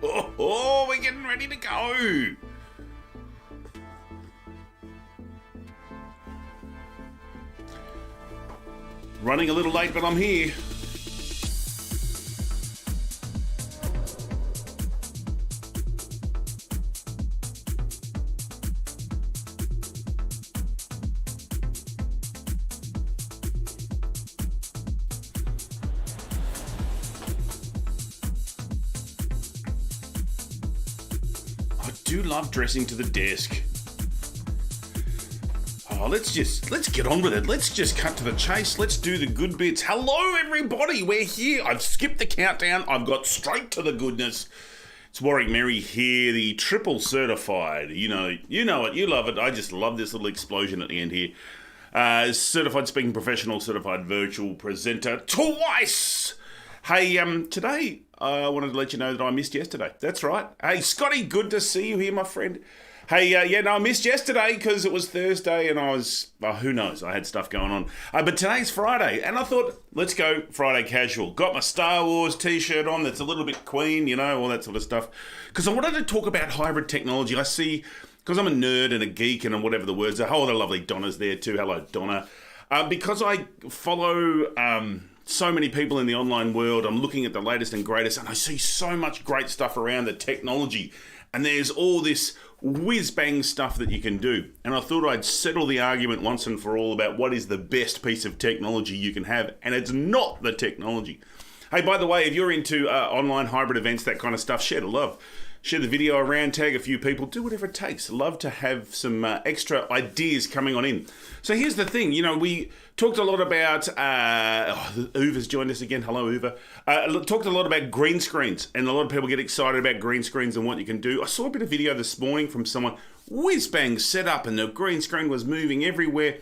Oh, we're getting ready to go. Running a little late, but I'm here. I do love dressing to the desk. Oh, let's get on with it. Let's just cut to the chase. Let's do the good bits. Hello, everybody. We're here. I've skipped the countdown. I've got straight to the goodness. It's Warwick Merry here, the triple certified. You know it. You love it. I just love this little explosion at the end here. Certified speaking professional, certified virtual presenter twice. Hey, today I wanted to let you know that I missed yesterday. That's right. Hey, Scotty, good to see you here, my friend. Hey, I missed yesterday because it was Thursday and I was, who knows, I had stuff going on. But today's Friday and I thought, let's go Friday casual. Got my Star Wars t-shirt on that's a little bit Queen, all that sort of stuff. Because I wanted to talk about hybrid technology. I see, because I'm a nerd and a geek and whatever the words are. Oh, the lovely Donna's there too. Hello, Donna. Because I follow so many people in the online world, I'm looking at the latest and greatest and I see so much great stuff around the technology. And there's all this whiz-bang stuff that you can do. And I thought I'd settle the argument once and for all about what is the best piece of technology you can have. And it's not the technology. Hey, by the way, if you're into online hybrid events, that kind of stuff, share the love. Share the video around, tag a few people, do whatever it takes. Love to have some extra ideas coming on in. So here's the thing, we talked a lot about, Uva's joined us again, hello Uva. Talked a lot about green screens, and a lot of people get excited about green screens and what you can do. I saw a bit of video this morning from someone, whiz-bang set up and the green screen was moving everywhere.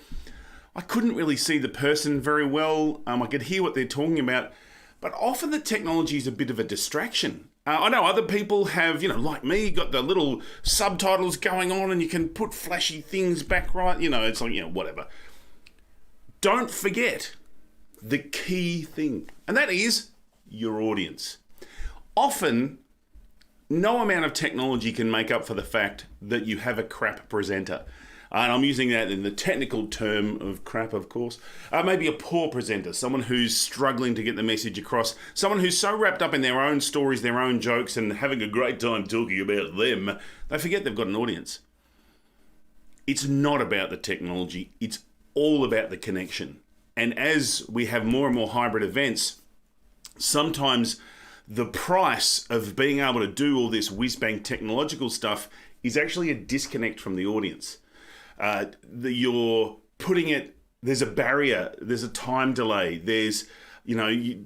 I couldn't really see the person very well. I could hear what they're talking about, but often the technology is a bit of a distraction. I know other people have, like me, got the little subtitles going on and you can put flashy things back right. It's like, whatever. Don't forget the key thing, and that is your audience. Often, no amount of technology can make up for the fact that you have a crap presenter. And I'm using that in the technical term of crap, of course. Maybe a poor presenter, someone who's struggling to get the message across, someone who's so wrapped up in their own stories, their own jokes, and having a great time talking about them, they forget they've got an audience. It's not about the technology, it's all about the connection. And as we have more and more hybrid events, sometimes the price of being able to do all this whiz-bang technological stuff is actually a disconnect from the audience. You're putting it, there's a barrier, there's a time delay, there's, you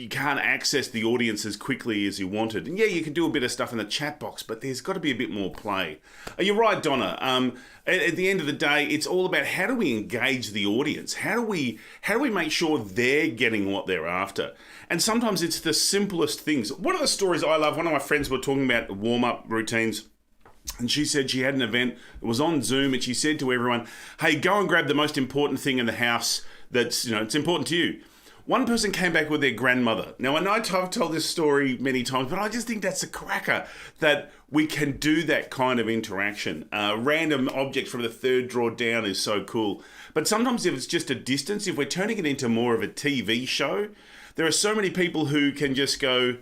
can't access the audience as quickly as you wanted. And yeah, you can do a bit of stuff in the chat box, but there's got to be a bit more play. You're right, Donna. At the end of the day, it's all about how do we engage the audience? How do we make sure they're getting what they're after? And sometimes it's the simplest things. One of the stories I love, one of my friends were talking about warm-up routines. And she said she had an event, it was on Zoom, and she said to everyone, hey, go and grab the most important thing in the house that's, it's important to you. One person came back with their grandmother. Now, I know I've told this story many times, but I just think that's a cracker that we can do that kind of interaction. Random object from the third drawer down is so cool. But sometimes if it's just a distance, if we're turning it into more of a TV show, there are so many people who can just go,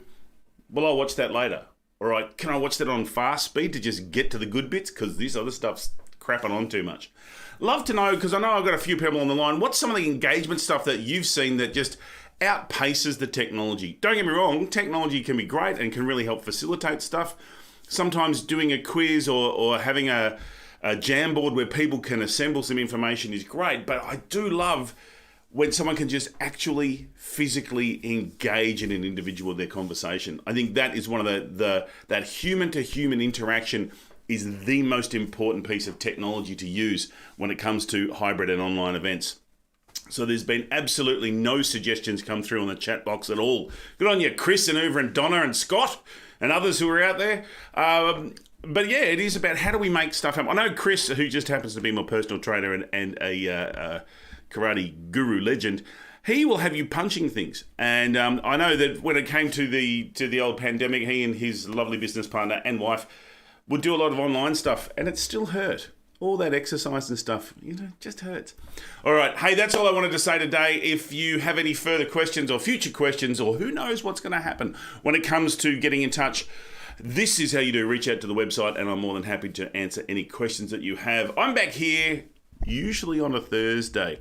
well, I'll watch that later. All right, can I watch that on fast speed to just get to the good bits? Because this other stuff's crapping on too much. Love to know, because I know I've got a few people on the line, what's some of the engagement stuff that you've seen that just outpaces the technology? Don't get me wrong, technology can be great and can really help facilitate stuff. Sometimes doing a quiz or having a Jamboard where people can assemble some information is great, but I do love when someone can just actually physically engage in an individual in their conversation. I think that is one of that human-to-human interaction is the most important piece of technology to use when it comes to hybrid and online events. So there's been absolutely no suggestions come through on the chat box at all. Good on you, Chris and Uva and Donna and Scott and others who are out there. But yeah, it is about how do we make stuff happen. I know Chris, who just happens to be my personal trainer and a karate guru legend, he will have you punching things. And I know that when it came to the old pandemic, he and his lovely business partner and wife would do a lot of online stuff, and it still hurt. All that exercise and stuff, just hurts. All right, hey, that's all I wanted to say today. If you have any further questions or future questions, or who knows what's going to happen when it comes to getting in touch, this is how you do. Reach out to the website, and I'm more than happy to answer any questions that you have. I'm back here usually on a Thursday.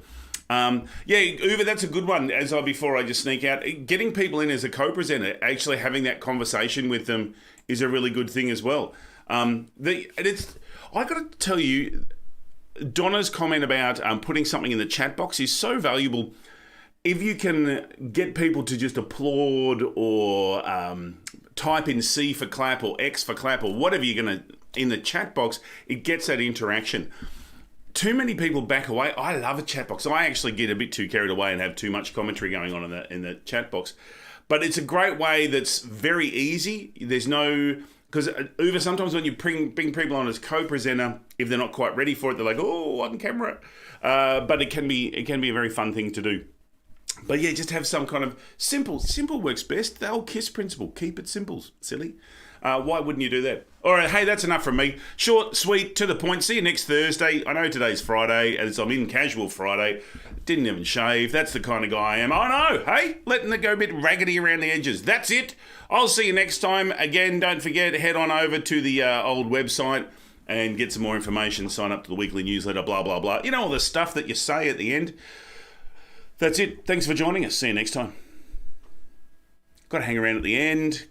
Uber, that's a good one. Before I just sneak out, getting people in as a co-presenter, actually having that conversation with them is a really good thing as well. I got to tell you, Donna's comment about putting something in the chat box is so valuable. If you can get people to just applaud or type in C for clap or X for clap or whatever you're going to in the chat box, it gets that interaction. Too many people back away. I love a chat box. I actually get a bit too carried away and have too much commentary going on in the chat box. But it's a great way that's very easy. There's no... Because Uber, sometimes when you bring people on as co-presenter, if they're not quite ready for it, they're like, oh, on camera. But it can be a very fun thing to do. But yeah, just have some kind of simple works best. The old KISS principle. Keep it simple, silly. Why wouldn't you do that? All right, hey, that's enough from me. Short, sweet, to the point. See you next Thursday. I know today's Friday, as I'm in casual Friday. Didn't even shave. That's the kind of guy I am. I know, hey, letting it go a bit raggedy around the edges. That's it. I'll see you next time. Again, don't forget, head on over to the old website and get some more information. Sign up to the weekly newsletter, blah, blah, blah. You know, all the stuff that you say at the end. That's it. Thanks for joining us. See you next time. Got to hang around at the end.